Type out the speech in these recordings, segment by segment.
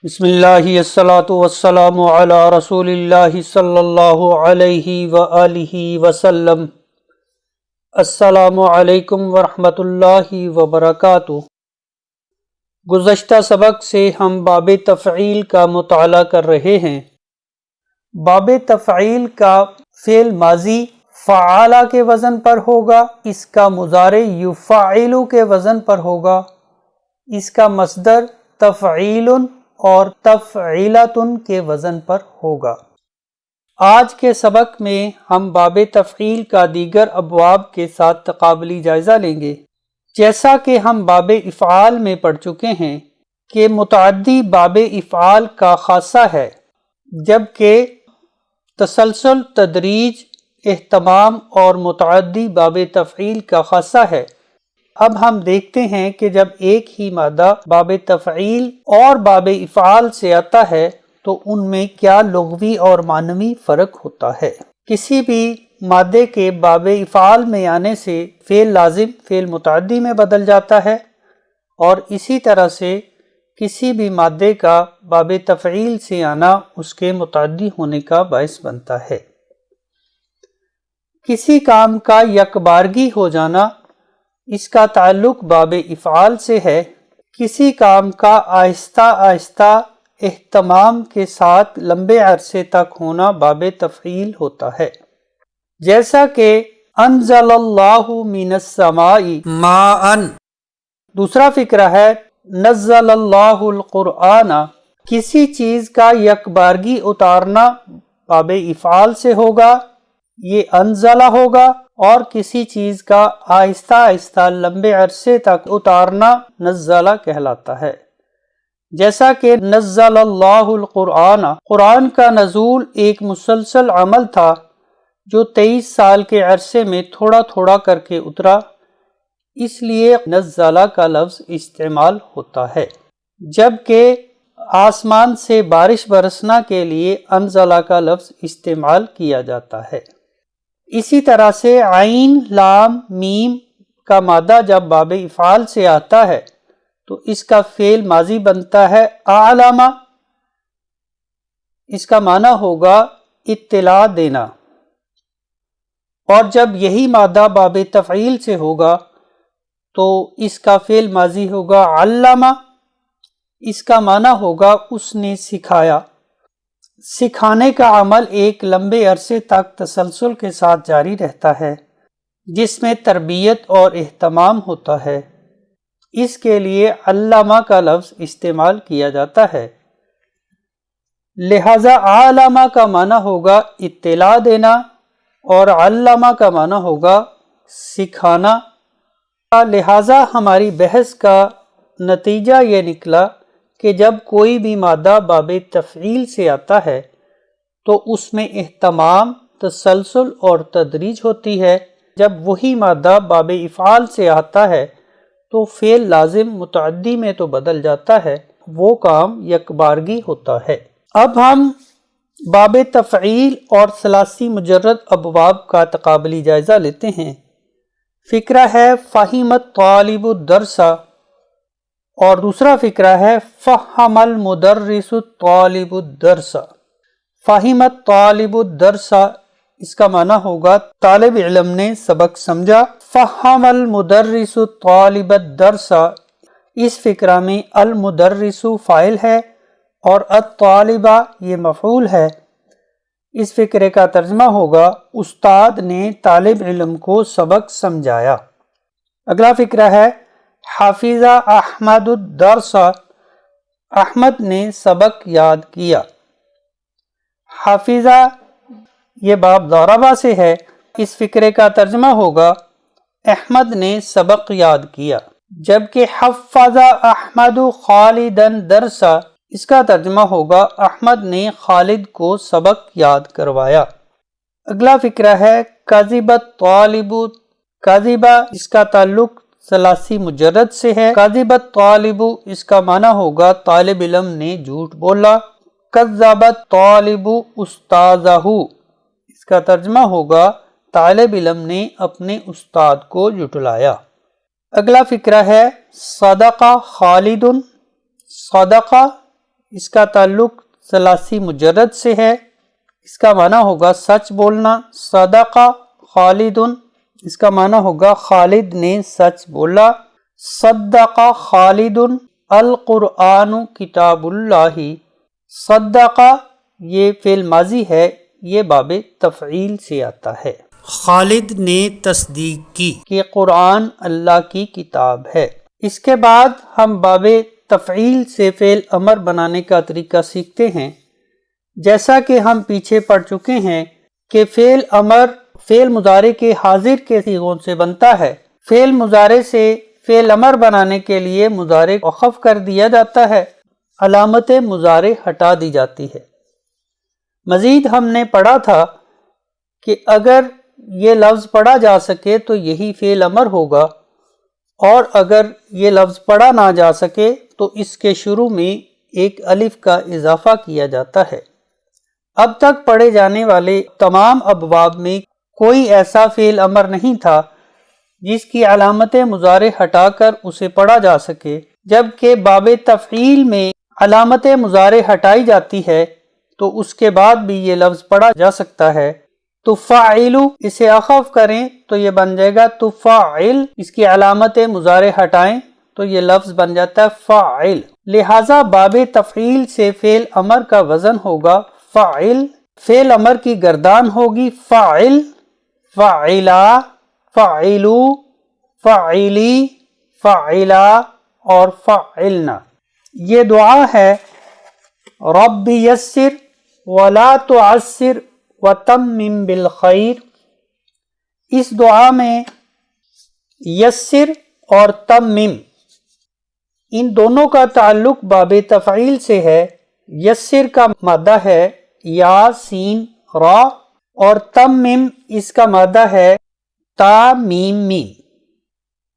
بسم اللہ الصلاۃ والسلام علی رسول اللہ صلی اللہ علیہ وآلہ وسلم۔ السلام علیکم ورحمۃ اللہ وبرکاتہ۔ گزشتہ سبق سے ہم باب تفعیل کا مطالعہ کر رہے ہیں۔ باب تفعیل کا فعل ماضی فعال کے وزن پر ہوگا، اس کا مضارع یفعل کے وزن پر ہوگا، اس کا مصدر تفعیل اور تفعیلۃ کے وزن پر ہوگا۔ آج کے سبق میں ہم باب تفعیل کا دیگر ابواب کے ساتھ تقابلی جائزہ لیں گے۔ جیسا کہ ہم باب افعال میں پڑھ چکے ہیں کہ متعدی باب افعال کا خاصہ ہے، جبکہ تسلسل، تدریج، اہتمام اور متعدی باب تفعیل کا خاصہ ہے۔ اب ہم دیکھتے ہیں کہ جب ایک ہی مادہ باب تفعیل اور باب افعال سے آتا ہے تو ان میں کیا لغوی اور معنوی فرق ہوتا ہے۔ کسی بھی مادے کے باب افعال میں آنے سے فعل لازم فعل متعدی میں بدل جاتا ہے، اور اسی طرح سے کسی بھی مادے کا باب تفعیل سے آنا اس کے متعدی ہونے کا باعث بنتا ہے۔ کسی کام کا یکبارگی ہو جانا، اس کا تعلق باب افعال سے ہے۔ کسی کام کا آہستہ آہستہ اہتمام کے ساتھ لمبے عرصے تک ہونا باب تفعیل ہوتا ہے، جیسا کہ انزل اللہ من السماء ماء۔ دوسرا فقرہ ہے نزل اللہ القرآن۔ کسی چیز کا یکبارگی اتارنا باب افعال سے ہوگا، یہ انزلہ ہوگا، اور کسی چیز کا آہستہ آہستہ لمبے عرصے تک اتارنا نزلہ کہلاتا ہے، جیسا کہ نزل اللہ القرآن۔ قرآن کا نزول ایک مسلسل عمل تھا جو 23 سال کے عرصے میں تھوڑا تھوڑا کر کے اترا، اس لیے نزلہ کا لفظ استعمال ہوتا ہے، جبکہ آسمان سے بارش برسنا کے لیے انزلہ کا لفظ استعمال کیا جاتا ہے۔ اسی طرح سے عین، لام، میم کا مادہ جب باب افعال سے آتا ہے تو اس کا فعل ماضی بنتا ہے اعلم۔ اس کا معنی ہوگا اطلاع دینا، اور جب یہی مادہ باب تفعیل سے ہوگا تو اس کا فعل ماضی ہوگا علم۔ اس کا معنی ہوگا اس نے سکھایا۔ سکھانے کا عمل ایک لمبے عرصے تک تسلسل کے ساتھ جاری رہتا ہے، جس میں تربیت اور اہتمام ہوتا ہے، اس کے لیے علامہ کا لفظ استعمال کیا جاتا ہے۔ لہذا علامہ کا معنی ہوگا اطلاع دینا اور علامہ کا معنی ہوگا سکھانا۔ لہذا ہماری بحث کا نتیجہ یہ نکلا کہ جب کوئی بھی مادہ باب تفعیل سے آتا ہے تو اس میں اہتمام، تسلسل اور تدریج ہوتی ہے۔ جب وہی مادہ باب افعال سے آتا ہے تو فعل لازم متعدی میں تو بدل جاتا ہے، وہ کام یکبارگی ہوتا ہے۔ اب ہم باب تفعیل اور ثلاثی مجرد ابواب کا تقابلی جائزہ لیتے ہیں۔ فقرہ ہے فہم الطالب الدرس، اور دوسرا فقرہ ہے فہم المدرس الطالب الدرس۔ فہم الطالب الدرس، اس کا معنی ہوگا طالب علم نے سبق سمجھا۔ فہم المدرس الطالب الدرس، اس فقرہ میں المدرس فاعل ہے اور الطالبہ یہ مفعول ہے۔ اس فقرے کا ترجمہ ہوگا استاد نے طالب علم کو سبق سمجھایا۔ اگلا فقرہ ہے حفظ احمد الدرس، احمد نے سبق یاد کیا۔ حفظہ یہ باب ضربہ سے ہے، اس فقرے کا ترجمہ ہوگا احمد نے سبق یاد کیا، جبکہ حفظ احمد خالدا درس، اس کا ترجمہ ہوگا احمد نے خالد کو سبق یاد کروایا۔ اگلا فقرہ ہے کذب الطالب، کذبہ اس کا تعلق ثلاثی مجرد سے ہے۔ کذب الطالب، اس کا معنی ہوگا طالب علم نے جھوٹ بولا۔ کذب الطالب استاذہ، اس کا ترجمہ ہوگا طالب علم نے اپنے استاد کو جھٹلایا۔ اگلا فقرہ ہے صدق خالد، صدقہ اس کا تعلق ثلاثی مجرد سے ہے، اس کا معنی ہوگا سچ بولنا۔ صدق خالد، اس کا معنی ہوگا خالد نے سچ بولا۔ صدق خالد القرآن کتاب اللہ، صدق یہ فعل ماضی ہے، یہ باب تفعیل سے آتا ہے۔ خالد نے تصدیق کی کہ قرآن اللہ کی کتاب ہے۔ اس کے بعد ہم باب تفعیل سے فعل امر بنانے کا طریقہ سیکھتے ہیں۔ جیسا کہ ہم پیچھے پڑھ چکے ہیں کہ فعل امر فعل مضارع کے حاضر کے صیغوں سے بنتا ہے۔ فعل مضارع سے فعل امر بنانے کے لیے مضارع وقف کر دیا جاتا ہے، علامت مضارع ہٹا دی جاتی ہے۔ مزید ہم نے پڑھا تھا کہ اگر یہ لفظ پڑھا جا سکے تو یہی فعل امر ہوگا، اور اگر یہ لفظ پڑھا نہ جا سکے تو اس کے شروع میں ایک الف کا اضافہ کیا جاتا ہے۔ اب تک پڑھے جانے والے تمام ابواب میں کوئی ایسا فعل امر نہیں تھا جس کی علامت مضارع ہٹا کر اسے پڑھا جا سکے، جبکہ باب تفعیل میں علامت مضارع ہٹائی جاتی ہے تو اس کے بعد بھی یہ لفظ پڑھا جا سکتا ہے۔ تفاعل، اسے اخف کریں تو یہ بن جائے گا تفاعل، اس کی علامت مضارع ہٹائیں تو یہ لفظ بن جاتا ہے فاعل۔ لہٰذا باب تفعیل سے فعل امر کا وزن ہوگا فاعل، فعل امر کی گردان ہوگی فاعل، فاعلا، فاعلو، فاعلی، فاعلا اور فاعلنا۔ یہ دعا ہے رب یسر ولا تعسر وتمم بالخیر۔ اس دعا میں یسر اور تمم ان دونوں کا تعلق باب تفعیل سے ہے۔ یسر کا مادہ ہے یا سین را، اور تمم اس کا مادہ ہے تا میم میم۔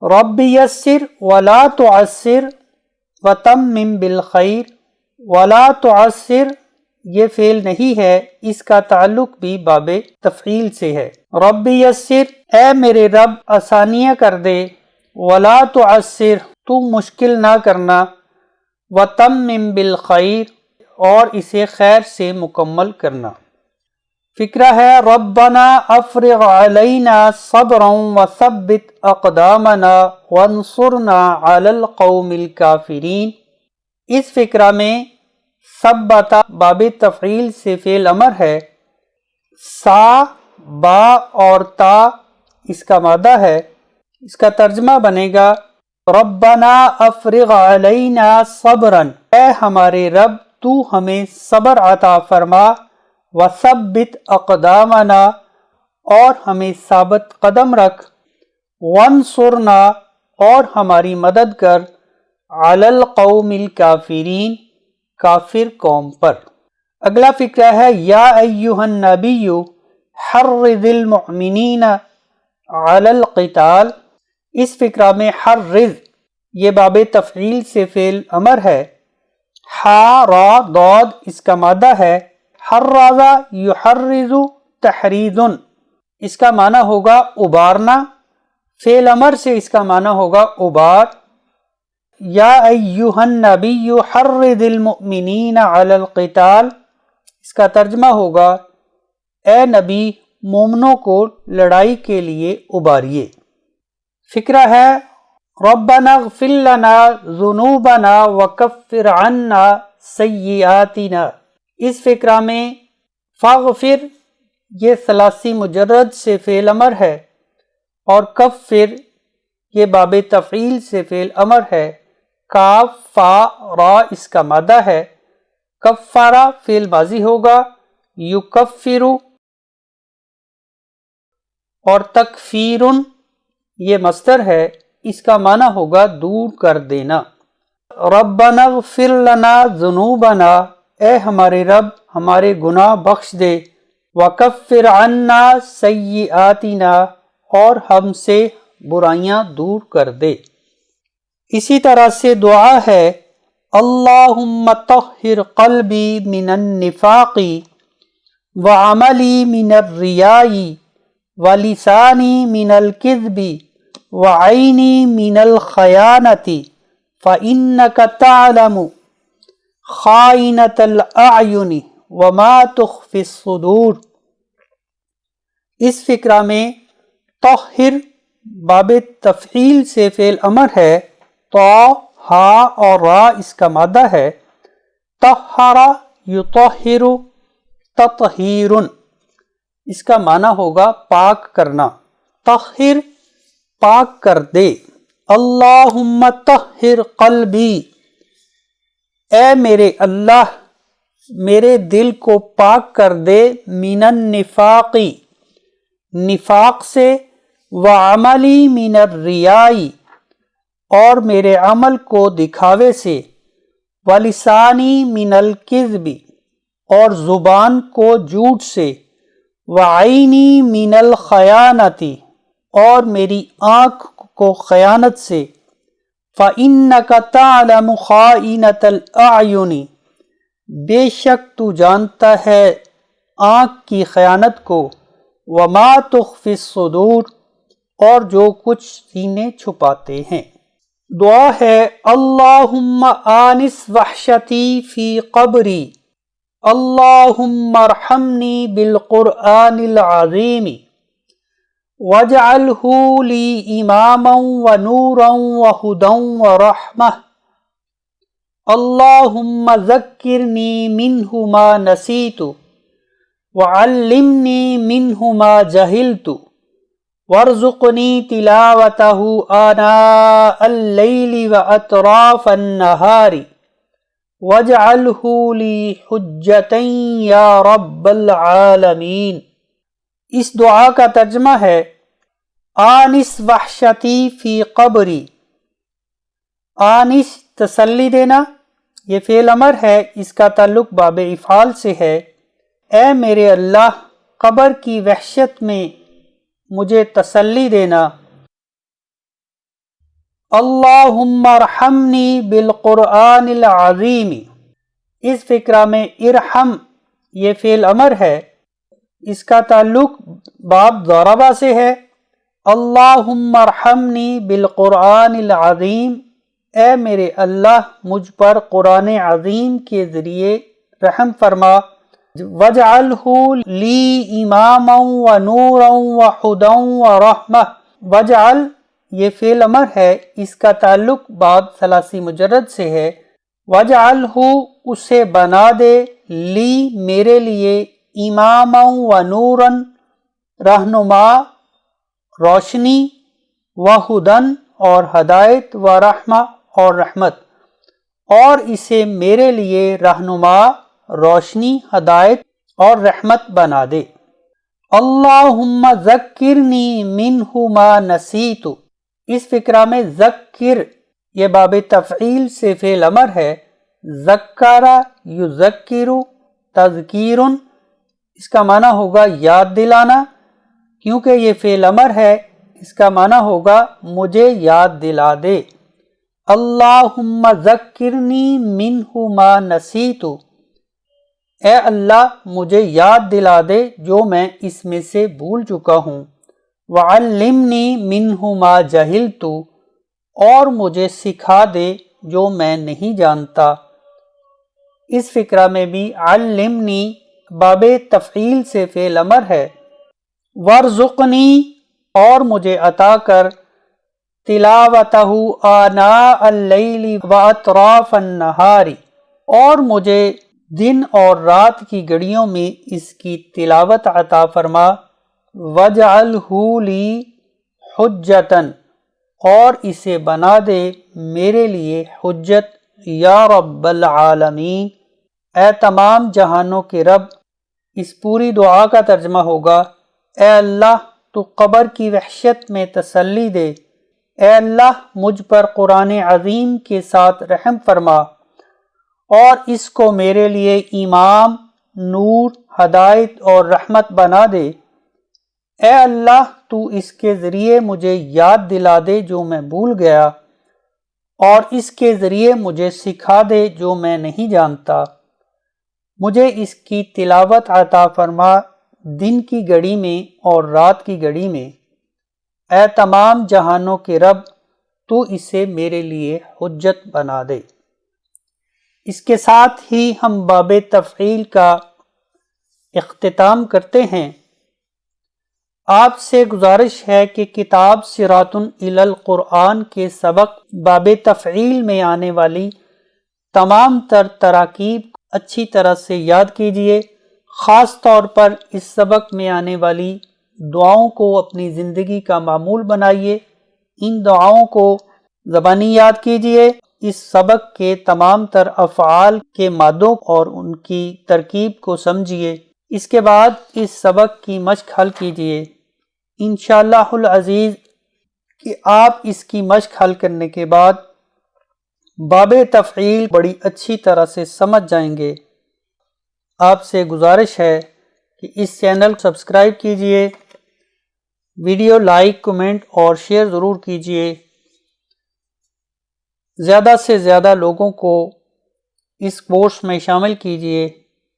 رب یسر ولا تعسر وتمم بالخیر، ولا تعسر یہ فعل نہیں ہے، اس کا تعلق بھی باب تفعیل سے ہے۔ رب یسر، اے میرے رب آسانیاں کر دے، ولا تعسر تو مشکل نہ کرنا، وتمم بالخیر اور اسے خیر سے مکمل کرنا۔ فقرہ ہے ربنا افرغ علینا صبرا وثبت اقدامنا وانصرنا علی القوم الکافرین۔ اس فقرہ میں ثبت باب تفعیل سے فعل امر ہے، سا، با اور تا اس کا مادہ ہے۔ اس کا ترجمہ بنے گا ربنا افرغ علینا صبرا، اے ہمارے رب تو ہمیں صبر عطا فرما، وثبت اقدامنا اور ہمیں ثابت قدم رکھ، وانصرنا اور ہماری مدد کر، علی القوم الکافرین کافر قوم پر۔ اگلا فقرہ ہے یا ایھا النبی حرض المؤمنین علی القتال۔ اس فقرہ میں حرض یہ باب تفعیل سے فعل امر ہے، حا را ضاد اس کا مادہ ہے، حرض یحرض تحریض، اس کا معنی ہوگا ابارنا، فعل امر سے اس کا معنی ہوگا ابار۔ یا ایھا النبی حرض المؤمنین علی القتال، اس کا ترجمہ ہوگا اے نبی مومنوں کو لڑائی کے لیے اباریے۔ فقرہ ہے ربنا اغفر لنا ذنوبنا وکفر عنا سیئاتنا۔ اس فقرہ میں فاغفر یہ ثلاثی مجرد سے فعل امر ہے، اور کفر یہ باب تفعیل سے فعل امر ہے، کاف فا را اس کا مادہ ہے، کفارہ فعل ماضی ہوگا، یکفر اور تکفیر یہ مصدر ہے، اس کا معنی ہوگا دور کر دینا۔ ربنا اغفر لنا ذنوبنا، اے ہمارے رب ہمارے گناہ بخش دے، وکفر عنا سیئاتنا اور ہم سے برائیاں دور کر دے۔ اسی طرح سے دعا ہے اللہم طہر قلبی من النفاق وعملی من الریاء ولسانی من الکذب وعینی من الخیانة فإنک تعلم خائنۃ الاعین وما تخفی الصدور۔ اس فقرہ میں طہر باب تفعیل سے فعل امر ہے، تو ہا اور را اس کا مادہ ہے، طہر یطہر تطہیر، اس کا معنی ہوگا پاک کرنا، طہر پاک کر دے۔ اللہم طہر قلبی، اے میرے اللہ میرے دل کو پاک کر دے، من النفاق نفاق سے، وعملی من الریاء اور میرے عمل کو دکھاوے سے، ولسانی من الکذب اور زبان کو جھوٹ سے، وعینی من الخیانت اور میری آنکھ کو خیانت سے، فإنک تعلم خائنۃ الاعین بے شک تو جانتا ہے آنکھ کی خیانت کو، وما تخفی الصدور اور جو کچھ سینے چھپاتے ہیں۔ دعا ہے اللہم آنس وحشتی فی قبری، اللہم ارحمنی بالقرآن العظیم واجعلہ لی اماما ونورا وہدی ورحمہ، اللہم ذکرنی منہ ما نسیت وعلمنی منہ ما جہلت وارزقنی تلاوتہ آناء اللیل واطراف النہار واجعلہ لی حجتا یا رب العالمین۔ اس دعا کا ترجمہ ہے آنس وحشتی فی قبری، آنس تسلی دینا، یہ فعل امر ہے، اس کا تعلق باب افعال سے ہے۔ اے میرے اللہ قبر کی وحشت میں مجھے تسلی دینا۔ اللہم ارحمنی بالقرآن العظیم، اس فقرہ میں ارحم یہ فعل امر ہے، اس کا تعلق باب ضربہ سے ہے۔ اللہم ارحمنی بالقرآن العظیم، اے میرے اللہ مجھ پر قرآن عظیم کے ذریعے رحم فرما، وجعلہ لی اماما ونورا وہدی ورحمہ، وجعل یہ فعل امر ہے، اس کا تعلق بعد ثلاثی مجرد سے ہے، وجعلہ اسے بنا دے، لی میرے لیے، اماما ونورا رہنما روشنی، وہدن اور ہدایت، ورحمہ اور رحمت، اور اسے میرے لیے رہنما روشنی، ہدایت اور رحمت بنا دے۔ اللہم ذکرنی منہ ما نسیت، اس فقرہ میں ذکر یہ باب تفعیل سے فعل امر ہے، ذکر یذکر تذکیر، اس کا معنی ہوگا یاد دلانا، کیونکہ یہ فعل امر ہے اس کا معنی ہوگا مجھے یاد دلا دے۔ اللہم ذکرنی منہ ما نسیت، اے اللہ مجھے یاد دلا دے جو میں اس میں سے بھول چکا ہوں، وعلمنی منہ ما جہلت اور مجھے سکھا دے جو میں نہیں جانتا۔ اس فقرہ میں بھی علمنی باب تفعیل سے فعل امر ہے، وارزقنی اور مجھے عطا کر، تلاوتہ آناء اللیل واطراف النہار اور مجھے دن اور رات کی گھڑیوں میں اس کی تلاوت عطا فرما، وجعلہ لی حجتا اور اسے بنا دے میرے لیے حجت، یا رب العالمین اے تمام جہانوں کے رب۔ اس پوری دعا کا ترجمہ ہوگا اے اللہ تو قبر کی وحشت میں تسلی دے، اے اللہ مجھ پر قرآن عظیم کے ساتھ رحم فرما اور اس کو میرے لیے امام، نور، ہدایت اور رحمت بنا دے، اے اللہ تو اس کے ذریعے مجھے یاد دلا دے جو میں بھول گیا، اور اس کے ذریعے مجھے سکھا دے جو میں نہیں جانتا، مجھے اس کی تلاوت عطا فرما دن کی گھڑی میں اور رات کی گھڑی میں، اے تمام جہانوں کے رب تو اسے میرے لیے حجت بنا دے۔ اس کے ساتھ ہی ہم باب تفعیل کا اختتام کرتے ہیں۔ آپ سے گزارش ہے کہ کتاب صراط الی القرآن کے سبق باب تفعیل میں آنے والی تمام تر تراکیب اچھی طرح سے یاد کیجیے، خاص طور پر اس سبق میں آنے والی دعاؤں کو اپنی زندگی کا معمول بنائیے، ان دعاؤں کو زبانی یاد کیجیے، اس سبق کے تمام تر افعال کے مادوں اور ان کی ترکیب کو سمجھیے، اس کے بعد اس سبق کی مشق حل کیجیے۔ انشاءاللہ العزیز کہ آپ اس کی مشق حل کرنے کے بعد باب تفعیل بڑی اچھی طرح سے سمجھ جائیں گے۔ آپ سے گزارش ہے کہ اس چینل کو سبسکرائب کیجئے، ویڈیو لائک، کمنٹ اور شیئر ضرور کیجئے، زیادہ سے زیادہ لوگوں کو اس کورس میں شامل کیجئے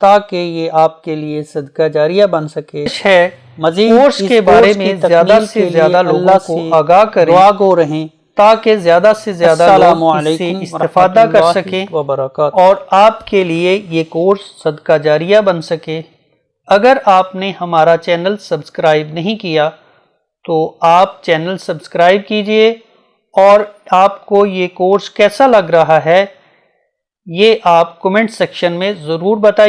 تاکہ یہ آپ کے لیے صدقہ جاریہ بن سکے۔ مزید کورس کے بارے میں زیادہ سے زیادہ لوگوں کو آگاہ کریں، دعا گو رہیں تاکہ زیادہ سے زیادہ لوگ اس سے استفادہ کر سکیں اور آپ کے لیے یہ کورس صدقہ جاریہ بن سکے۔ اگر آپ نے ہمارا چینل سبسکرائب نہیں کیا تو آپ چینل سبسکرائب کیجئے، اور آپ کو یہ کورس کیسا لگ رہا ہے یہ آپ کمنٹ سیکشن میں ضرور بتائیے۔